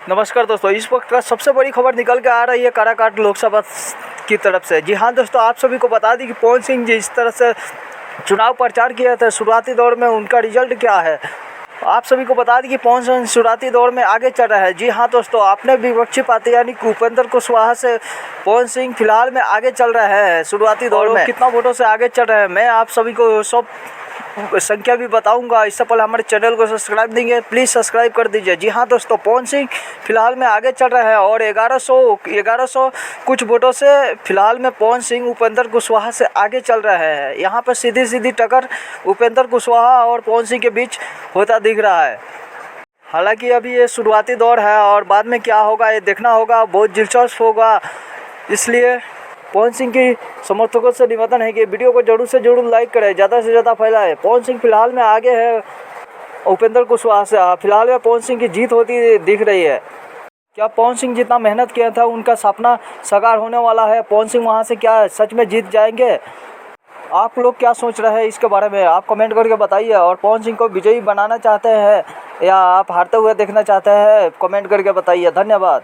नमस्कार दोस्तों, इस वक्त का सबसे बड़ी खबर निकल के आ रही है काराकाट लोकसभा की तरफ से। जी हाँ दोस्तों, आप सभी को बता दी कि पवन सिंह जी इस तरह से चुनाव प्रचार किए थे शुरुआती दौर में, उनका रिजल्ट क्या है। आप सभी को बता दी कि पवन सिंह शुरुआती दौर में आगे चल रहा है। जी हाँ दोस्तों, अपने विपक्षी पार्टी यानी कि उपेंद्र कुशवाहा से पवन सिंह फिलहाल में आगे चल रहे हैं शुरुआती दौर में। कितना वोटों से आगे चल रहे हैं मैं आप सभी को सब संख्या भी बताऊंगा। इससे पहले हमारे चैनल को सब्सक्राइब देंगे, प्लीज़ सब्सक्राइब कर दीजिए। जी हाँ दोस्तों, पवन सिंह फिलहाल में आगे चल रहे हैं और 1100 कुछ वोटों से फिलहाल में पवन सिंह उपेंद्र कुशवाहा से आगे चल रहे हैं। यहाँ पर सीधी टक्कर उपेंद्र कुशवाहा और पवन सिंह के बीच होता दिख रहा है। हालांकि अभी ये शुरुआती दौर है और बाद में क्या होगा ये देखना होगा, बहुत दिलचस्प होगा। इसलिए पवन सिंह की समर्थकों से निवेदन है कि वीडियो को जरूर से जरूर लाइक करें, ज़्यादा से ज़्यादा फैलाएं। पवन सिंह फिलहाल में आगे है उपेंद्र कुशवाहा से। फिलहाल में पवन सिंह की जीत होती दिख रही है। क्या पवन सिंह जितना मेहनत किया था उनका सपना साकार होने वाला है? पवन सिंह वहां से क्या सच में जीत जाएंगे? आप लोग क्या सोच रहे हैं इसके बारे में आप कमेंट करके बताइए। और पवन सिंह को विजयी बनाना चाहते हैं या आप हारते हुए देखना चाहते हैं, कमेंट करके बताइए। धन्यवाद।